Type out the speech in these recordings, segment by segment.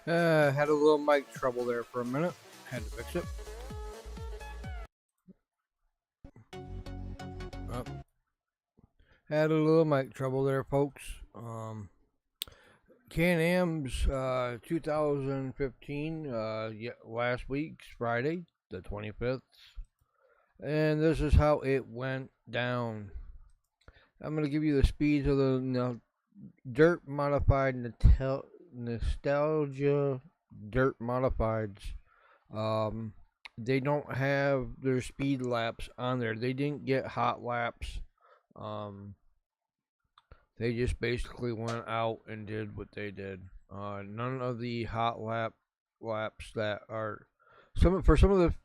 Had a little mic trouble there for a minute. Had to fix it. Oh, had a little mic trouble there, folks. Can-Am's 2015, last week's Friday, the 25th. And this is how it went down. I'm going to give you the speeds of the dirt modified nostalgia dirt modifieds. They don't have their speed laps on there. They didn't get hot laps. They just basically went out and did what they did. None of the hot laps that are for some of the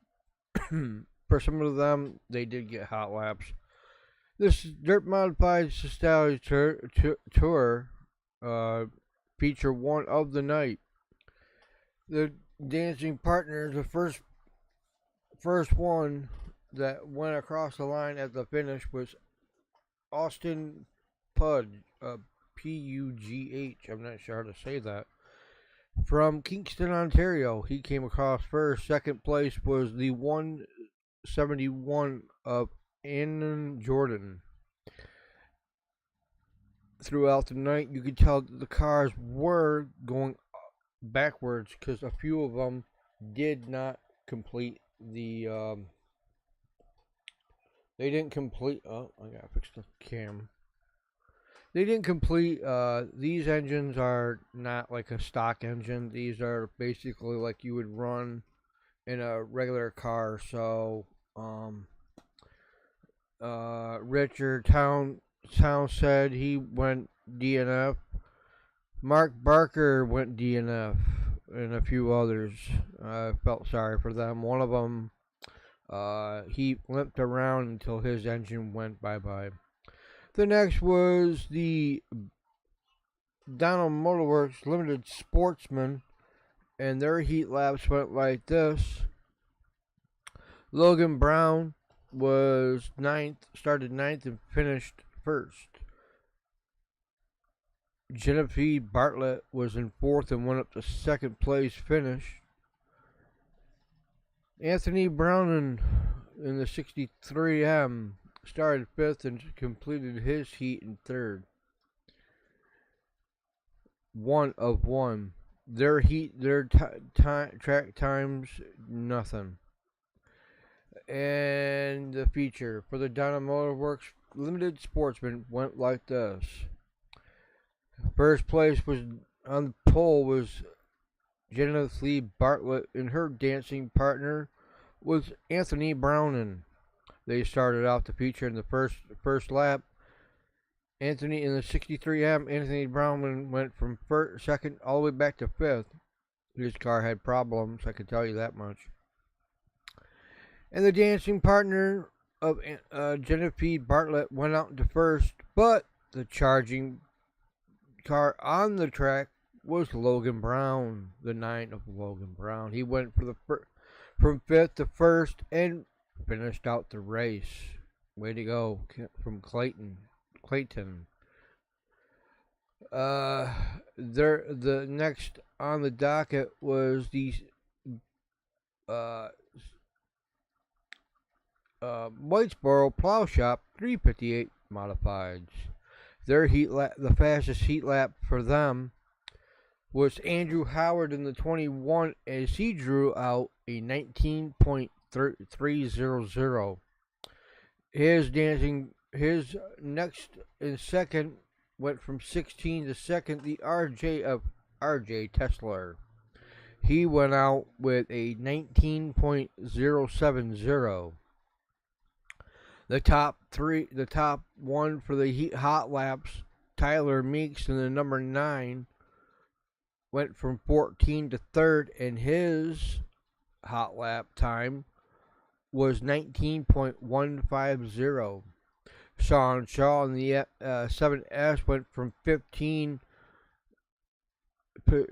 for some of them they did get hot laps. This dirt modified nostalgia tour feature one of the night. The dancing partner, the first one that went across the line at the finish was Austin Pudge, Pugh. I'm not sure how to say that. From Kingston, Ontario, he came across first. Second place was the 171 of Annan Jordan. Throughout the night, you could tell that the cars were going backwards because a few of them did not complete the. They didn't complete. Oh, I gotta fix the cam. They didn't complete. These engines are not like a stock engine. These are basically like you would run in a regular car. So, Richard Town said he went DNF. Mark Barker went DNF, and a few others. I felt sorry for them. One of them, he limped around until his engine went bye-bye. The next was the Donald Motorworks Limited Sportsman, and their heat laps went like this. Logan Brown was started ninth and finished first. Genevieve Bartlett was in fourth and went up to second place finish. Anthony Brownen in the 63M started fifth and completed his heat in third. One of one. Their track times, nothing. And the feature for the Donald Motorworks Limited Sportsman went like this. First place was on the pole was Genevieve Lee Bartlett, and her dancing partner was Anthony Brownen. They started out the feature in the first lap. Anthony in the 63M, Anthony Brownen went from second all the way back to fifth. His car had problems, I can tell you that much. And the dancing partner of Genevieve Bartlett went out into first, but the charging car on the track was Logan Brown, the 9 of Logan Brown. He went for from fifth to first and finished out the race. Way to go from Clayton. The next on the docket was the Whitesboro Plow Shop 358 modifieds. Their the fastest heat lap for them was Andrew Howard in the 21 as he drew out a 19.300. His next and second went from 16 to second, the RJ of RJ Tesler. He went out with a 19.070. The top one for the hot laps, Tyler Meeks in the number 9 went from 14 to third, and his hot lap time was 19.150. Sean Shaw in the 7S went from 15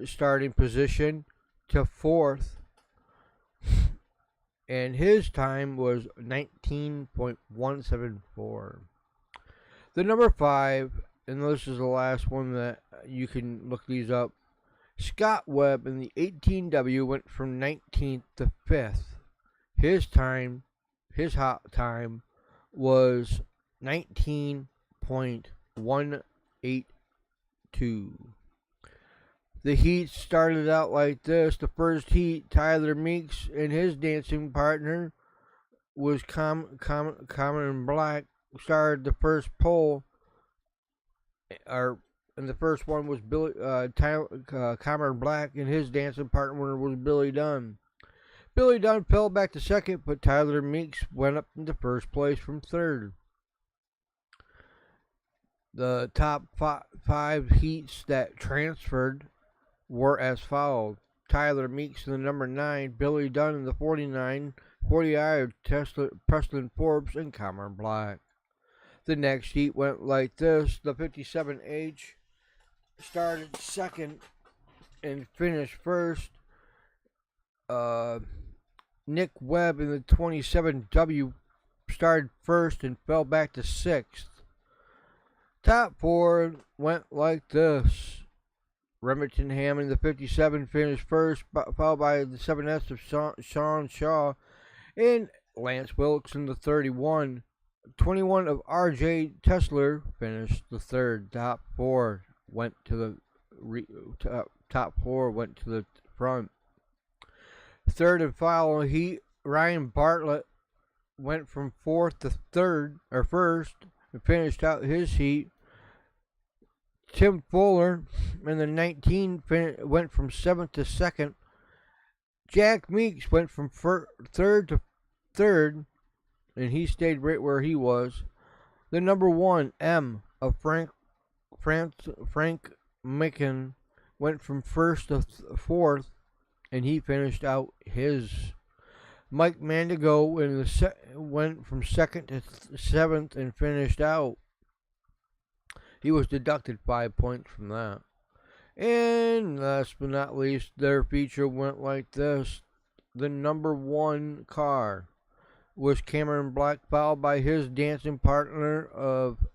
starting position to fourth, and his time was 19.174. The number 5, and this is the last one that you can look these up, Scott Webb in the 18W went from 19th to 5th. His hot time was 19.182. The heat started out like this. The first heat, Tyler Meeks and his dancing partner was Common Black started the first pole, and the first one was Common Black, and his dancing partner was Billy Dunn. Billy Dunn fell back to second, but Tyler Meeks went up into first place from third. The top five heats that transferred were as followed: Tyler Meeks in the number 9, Billy Dunn in the 49, 40I Preston Forbes, and Common Black. The next heat went like this. The 57H started second and finished first. Nick Webb in the 27W started first and fell back to 6th. Top 4 went like this. Remington Hammond in the 57 finished first, followed by the 7S of Sean Shaw, and Lance Wilkes in the 31. 21 of R.J. Tesler finished the third. Top 4 went to the front. Third and final heat, Ryan Bartlett went from 4th to first, and finished out his heat. Tim Fuller in the 19 went from 7th to 2nd. Jack Meeks went from 3rd to 3rd, and he stayed right where he was. The number 1, M of Frank Micken, went from 1st to 4th, and he finished out his. Mike Mandigo went from 2nd to 7th and finished out. He was deducted 5 points from that. And last but not least, their feature went like this. The number 1 car was Cameron Black, followed by his dancing partner of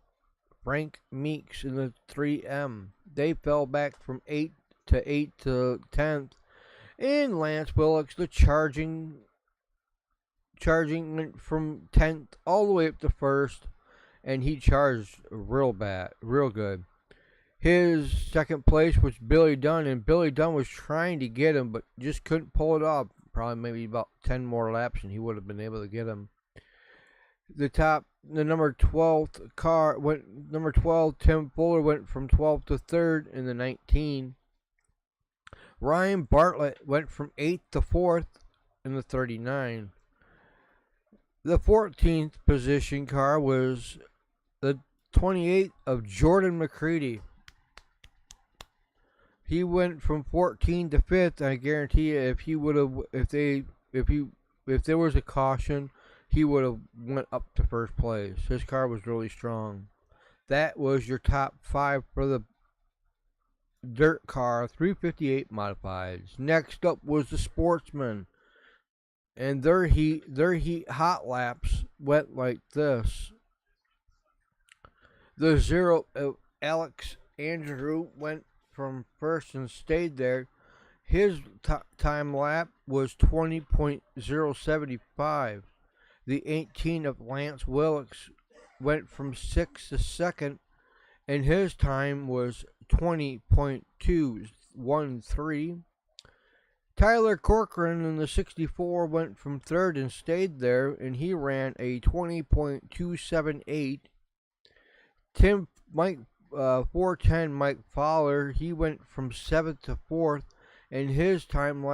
Frank Meeks in the 3M. They fell back from 8th to 10th. And Lance Wilkes, the charging went from 10th all the way up to 1st. And he charged real good. His second place was Billy Dunn, and Billy Dunn was trying to get him, but just couldn't pull it off. Probably maybe about 10 more laps, and he would have been able to get him. The number 12, Tim Fuller went from 12th to 3rd in the 19. Ryan Bartlett went from 8th to 4th in the 39. The 14th position car was the 28 of Jordan McCready. He went from 14 to 5th. I guarantee you, if there was a caution, he would have went up to first place. His car was really strong. That was your top 5 for the dirt car 358 modifieds. Next up was the Sportsman, and their heat hot laps went like this. The 0 of Alex Andrew went from first and stayed there. His time lap was 20.075. The 18 of Lance Wilkes went from 6th to 2nd, and his time was 20.213. Tyler Corcoran in the 64 went from 3rd and stayed there, and he ran a 20.278. 410 Mike Fowler, he went from 7th to 4th, and his time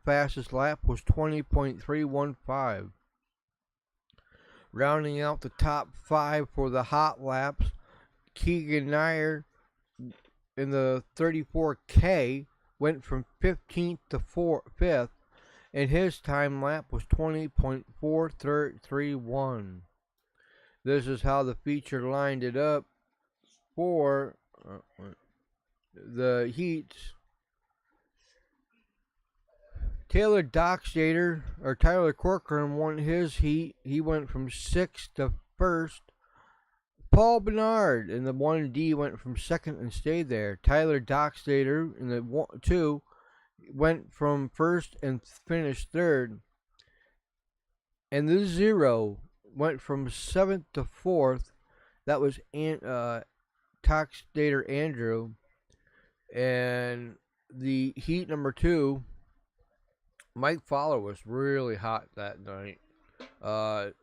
fastest lap was 20.315. Rounding out the top 5 for the hot laps, Keegan Nair in the 34K went from 15th to 5th, and his time lap was 20.431. This is how the feature lined it up for the heats. Tyler Corcoran won his heat. He went from 6th to 1st, Paul Bernard in the 1D went from second and stayed there. Tyler Dockstader in the 2 went from first and finished third. And the 0 went from 7th to 4th. That was Dockstader Andrew. And the heat number 2, Mike Fowler was really hot that night.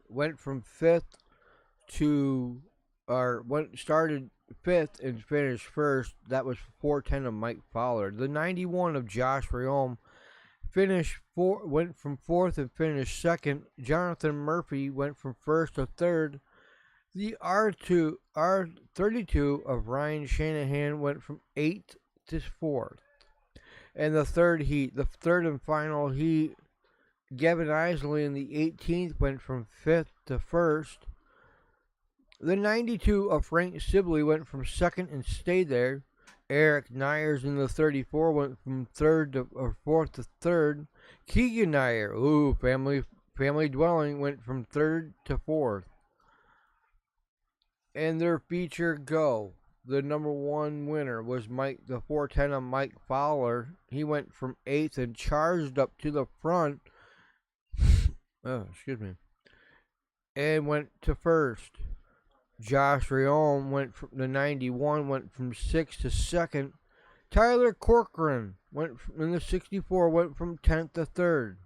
Went from 5th started 5th and finished first. That was 410 of Mike Fowler. The 91 of Josh Riom went from 4th and finished second. Jonathan Murphy went from 1st to 3rd. The R32 of Ryan Shanahan went from 8th to 4th. And the third and final heat, Gavin Isley in the 18th went from 5th to 1st. The 92 of Frank Sibley went from 2nd and stayed there. Eric Nyers in the 34 went from 4th to 3rd. Keegan Nyer, family dwelling, went from 3rd to 4th. And their feature go. The number 1 winner was the 410 of Mike Fowler. He went from 8th and charged up to the front. And went to 1st. Josh Riom went from the 91, went from 6th to 2nd. Tyler Corcoran in the 64 went from 10th to 3rd.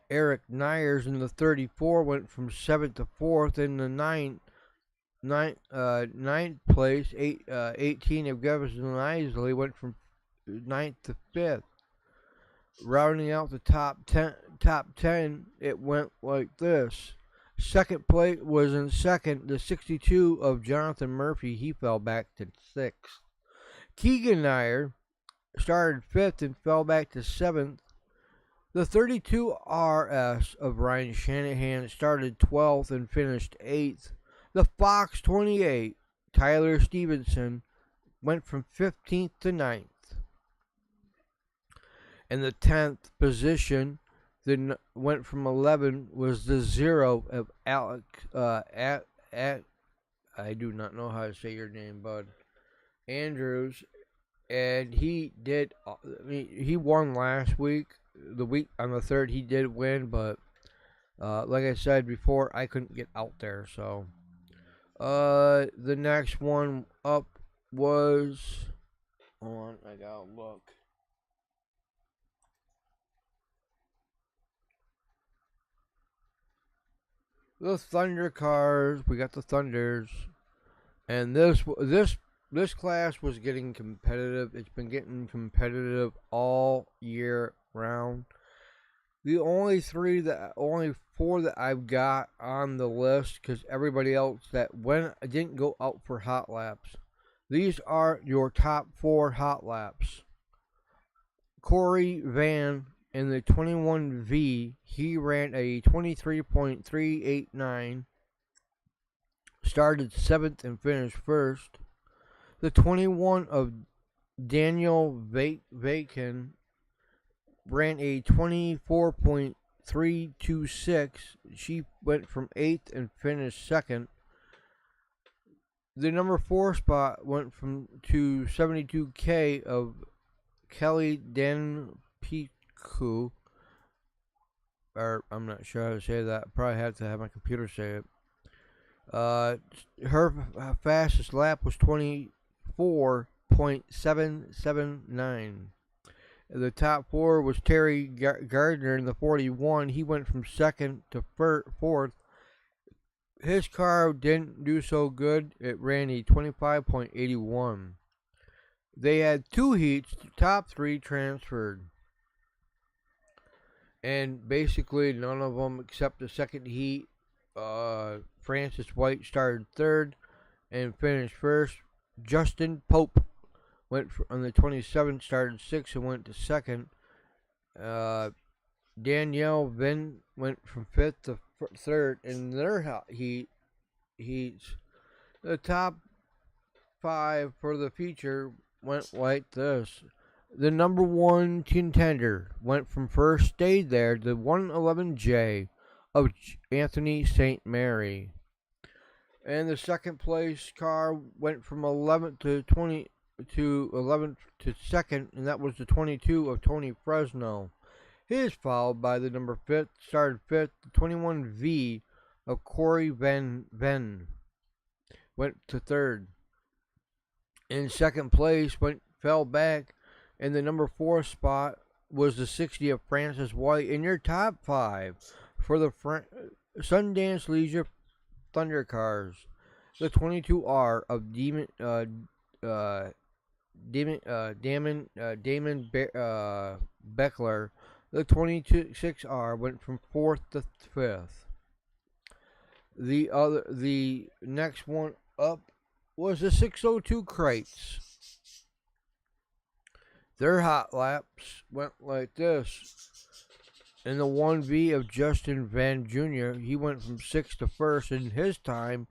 Eric Nyers in the 34 went from 7th to 4th. In the 9th place, 18 of Gavin Isley went from 9th to 5th. Rounding out the top 10, it went like this. Second place was in second, the 62 of Jonathan Murphy. He fell back to 6th. Keegan Nyer started 5th and fell back to 7th. The 32 RS of Ryan Shanahan started 12th and finished 8th. The Fox 28, Tyler Stevenson, went from 15th to 9th. And the 10th position, went from 11, was the 0 of Alex. I do not know how to say your name, bud. Andrews, and he won last week. The week on the 3rd, he did win, but like I said before, I couldn't get out there. So, the next one up was. Hold on, I gotta look. The Thunder cars. We got the Thunders, and this class was getting competitive. It's been getting competitive all year round. The only 4 that I've got on the list, because everybody else that didn't go out for hot laps. These are your top 4 hot laps. Corey Van in the 21V, he ran a 23.389, started 7th and finished 1st. The 21 of Daniel Vacan ran a 24.326. She went from 8th and finished 2nd. The number 4 spot went to 72K of Kelly Danpiku. Or I'm not sure how to say that. Probably have to have my computer say it. Her fastest lap was 24.779. The top 4 was Terry Gardner in the 41. He went from 2nd to 4th. His car didn't do so good. It ran a 25.81. They had 2 heats. The top 3 transferred. And basically none of them except the second heat. Francis White started 3rd and finished 1st. Justin Pope went on the 27th, started 6th and went to 2nd. Danielle Vin went from 5th to 3rd in their heats. The top 5 for the feature went like this. The number 1 contender went from 1st, stayed there, the 111J of Anthony St. Mary. And the second place car went from 11th to 20 to 11th to second, and that was the 22 of Tony Fresno. He is followed by the number 5th, started 5th, the 21V of Corey Van Ven went to 3rd. In second place, fell back, and the number 4 spot was the 60 of Francis White. In your top 5 for the Sundance Leisure Thunder Cars, the 22R of Damon Beckler. The 26R went from 4th to 5th. The next one up was the 602 Crates. Their hot laps went like this. In the 1V of Justin Van Jr., he went from 6th to 1st, and his time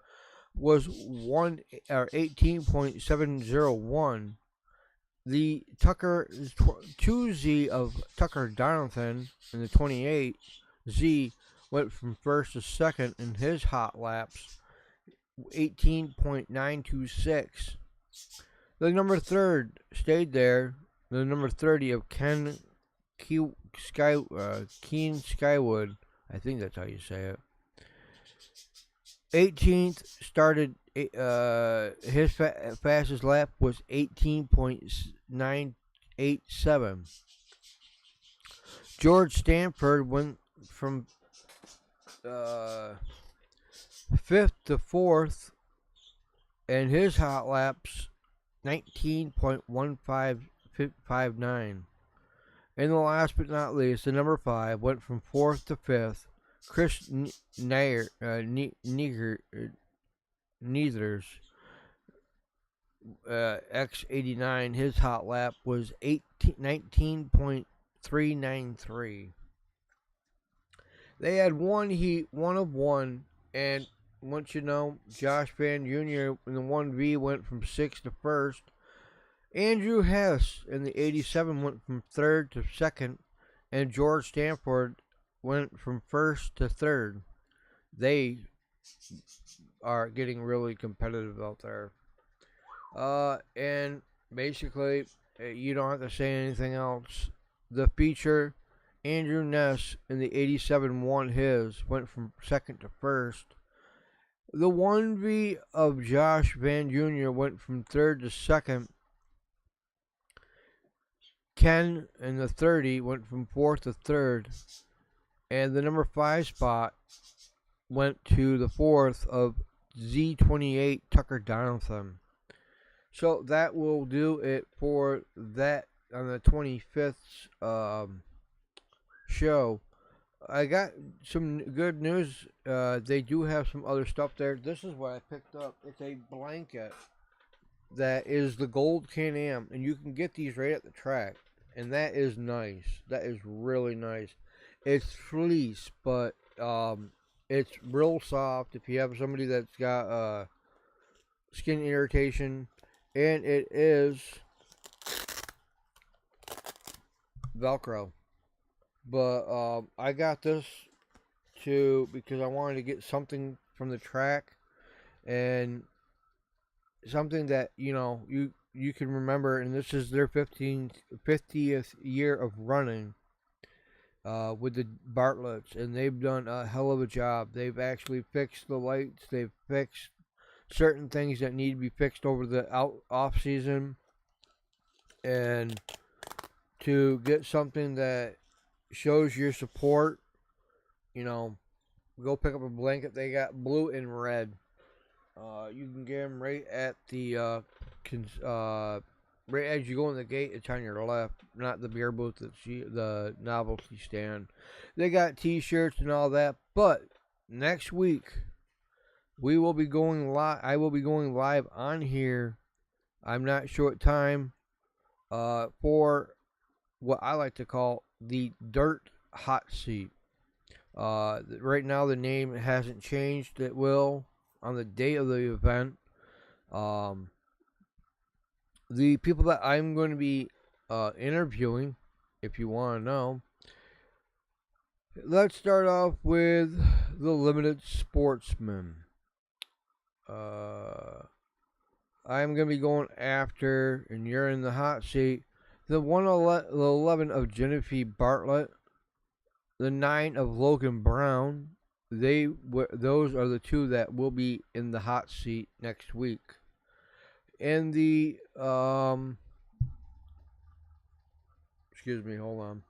was 18.701. The 2Z of Tucker Donathan in the 28Z went from 1st to 2nd in his hot laps, 18.926. The number 3rd stayed there. The number 30 of Keen Skywood, I think that's how you say it. 18th started. His fastest lap was 18.987. George Stanford went from 5th to 4th, and his hot laps 19.1559. And the last but not least, the number 5 went from 4th to 5th. Chris Neithers X89, his hot lap was 19.393. They had one heat, 1 of 1, and once you know, Josh Van Jr. in the 1V went from 6th to 1st. Andrew Hess in the 87 went from 3rd to 2nd, and George Stanford went from 1st to 3rd. They are getting really competitive out there. And basically, you don't have to say anything else. The feature, Andrew Ness in the 87 won his, went from 2nd to 1st. The 1V of Josh Van Jr. went from 3rd to 2nd. Ken in the 30 went from 4th to 3rd. And the number 5 spot went to the 4th of Z28 Tucker Donaldson. So that will do it for that on the 25th show. I got some good news. They do have some other stuff there. This is what I picked up. It's a blanket that is the Gold Can-Am, and you can get these right at the track. And that is nice. That is really nice. It's fleece, but it's real soft if you have somebody that's got skin irritation. And it is Velcro. But I got this too because I wanted to get something from the track and something that, you know, you can remember. And this is their 50th year of running with the Bartletts, and they've done a hell of a job. They've actually fixed the lights. They've fixed certain things that need to be fixed over the off season, and to get something that shows your support, you know, go pick up a blanket. They got blue and red. You can get them right at the right as you go in the gate. It's on your left, not the beer booth. It's the novelty stand. They got T-shirts and all that. But next week we will be going live. I will be going live on here. I'm not sure what time. For what I like to call the Dirt Hot Seat. Right now the name hasn't changed. It will on the day of the event. The people that I'm going to be interviewing, if you want to know, let's start off with the Limited Sportsman. I'm gonna be going after, and you're in the hot seat. The 111 of Genevieve Bartlett, the 9 of Logan Brown. Those are the two that will be in the hot seat next week. And the excuse me, hold on.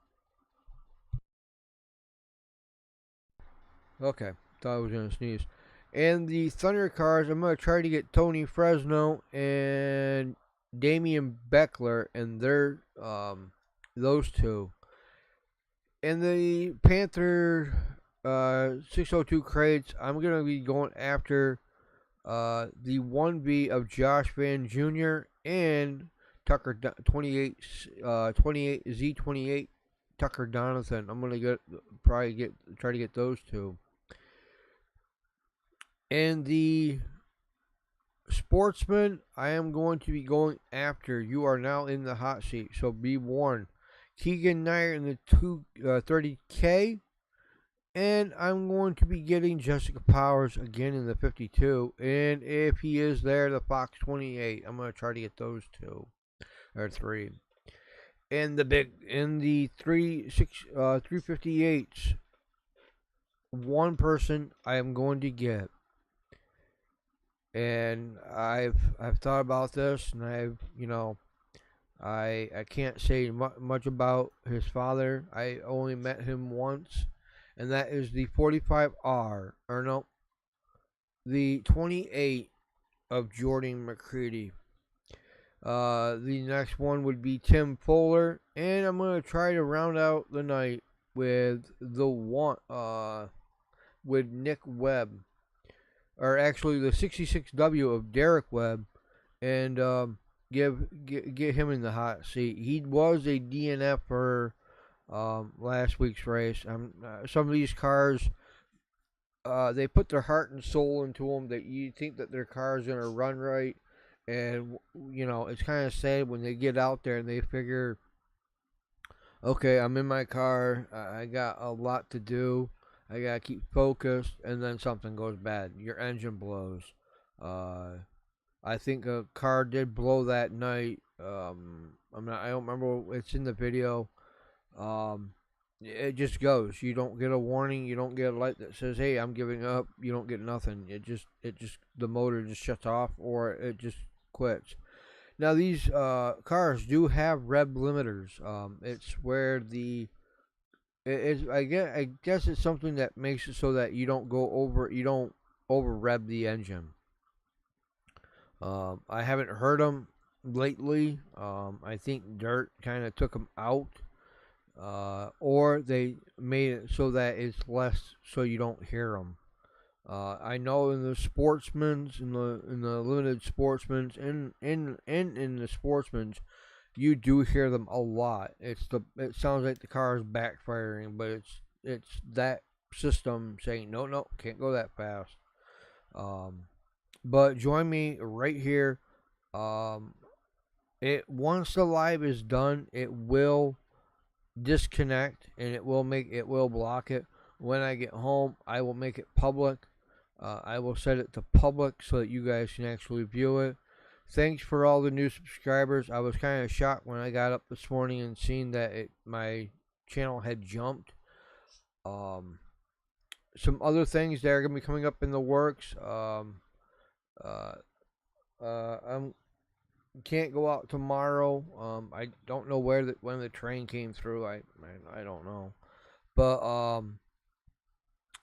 Okay, thought I was gonna sneeze. And the Thunder cars, I'm gonna try to get Tony Fresno and Damian Beckler and their those two. And the Panther 602 crates, I'm gonna be going after the 1B of Josh Van Jr. and Tucker 28 28 Z28 Tucker Donathan. I'm gonna try to get those two. And the Sportsman, I am going to be going after. You are now in the hot seat, so be warned. Keegan Nair in the 230K. And I'm going to be getting Jessica Powers again in the 52. And if he is there, the Fox 28. I'm going to try to get those two. Or three. And the 358s. One person I am going to get. And I've thought about this, and I can't say much about his father. I only met him once, and that is the 45R, or no, the 28 of Jordan McCready. The next one would be Tim Fuller, and I'm gonna try to round out the night with with Nick Webb, or actually the 66W of Derek Webb, and get him in the hot seat. He was a DNF for last week's race. Some of these cars, they put their heart and soul into them. That you think that their car is gonna run right, and it's kind of sad when they get out there and they figure, okay, I'm in my car. I got a lot to do. I gotta keep focused, and then something goes bad. Your engine blows. I think a car did blow that night. I don't remember. It's in the video. It just goes. You don't get a warning. You don't get a light that says, "Hey, I'm giving up." You don't get nothing. The motor just shuts off, or it just quits. Now these cars do have rev limiters. It's where I guess it's something that makes it so that you don't over rev the engine. I haven't heard them lately. I think dirt kind of took them out, or they made it so that it's less, so you don't hear them. I know in the sportsmen's, in the limited sportsmen's, and in the sportsmen's, you do hear them a lot. It sounds like the car is backfiring, but it's that system saying no, can't go that fast. But join me right here. Once the live is done, it will disconnect, and it will block it. When I get home, I will make it public. I will set it to public so that you guys can actually view it. Thanks for all the new subscribers. I was kind of shocked when I got up this morning and seen that my channel had jumped. Some other things that are going to be coming up in the works. I can't go out tomorrow. I don't know when the train came through. I don't know. But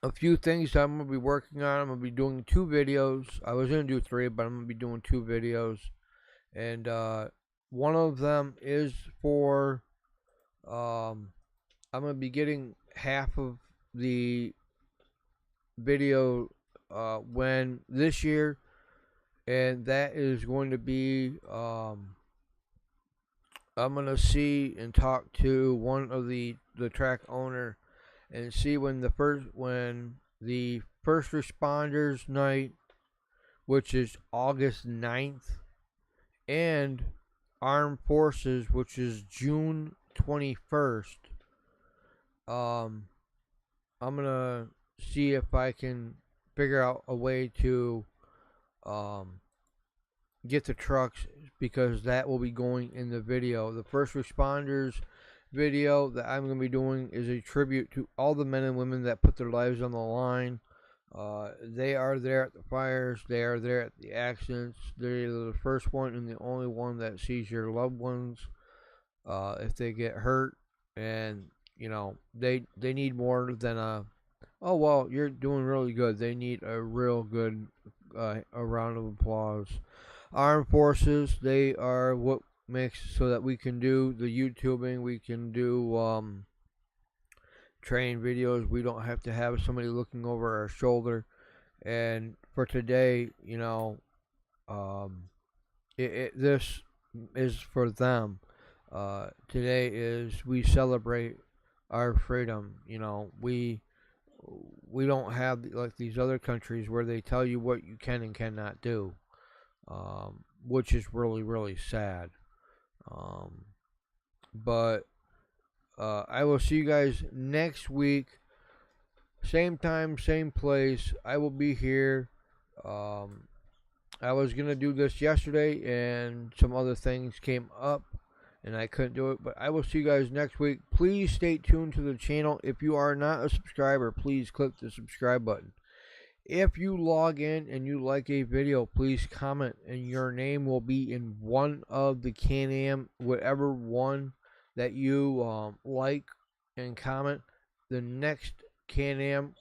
a few things that I'm going to be working on. I'm going to be doing 2 videos. I was going to do 3, but I'm going to be doing 2 videos. And one of them is for, I'm going to be getting half of the video when this year. And that is going to be, I'm going to see and talk to one of the track owner and see when the first responders night, which is August 9th, and Armed Forces, which is June 21st. I'm gonna see if I can figure out a way to get the trucks, because that will be going in the video. The first responders video that I'm going to be doing is a tribute to all the men and women that put their lives on the line. They are there at the fires, they are there at the accidents. They're the first one and the only one that sees your loved ones if they get hurt. And you know, they need more than a, oh well, you're doing really good. They need a real good a round of applause. Armed forces, they are what makes so that we can do the YouTubing, we can do training videos. We don't have to have somebody looking over our shoulder. And for today, you know, this is for them. Today is we celebrate our freedom. You know, we don't have like these other countries where they tell you what you can and cannot do, which is really really sad. But I will see you guys next week, same time, same place. I will be here. I was gonna do this yesterday, and some other things came up, and I couldn't do it. But I will see you guys next week. Please stay tuned to the channel. If you are not a subscriber, please click the subscribe button. If you log in and you like a video, please comment, and your name will be in one of the Can-Am, whatever one that you like and comment. The next Can-Am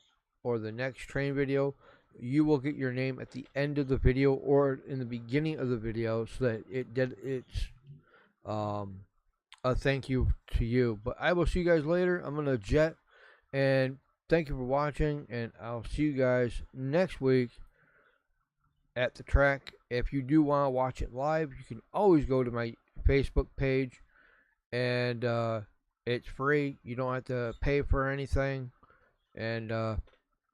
or the next train video, you will get your name at the end of the video or in the beginning of the video, so that it's a thank you to you. But I will see you guys later. I'm gonna jet, and thank you for watching, and I'll see you guys next week at the track. If you do want to watch it live, you can always go to my Facebook page, and it's free. You don't have to pay for anything, and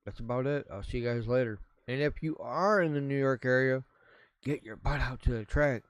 that's about it. I'll see you guys later. And if you are in the New York area, get your butt out to the track.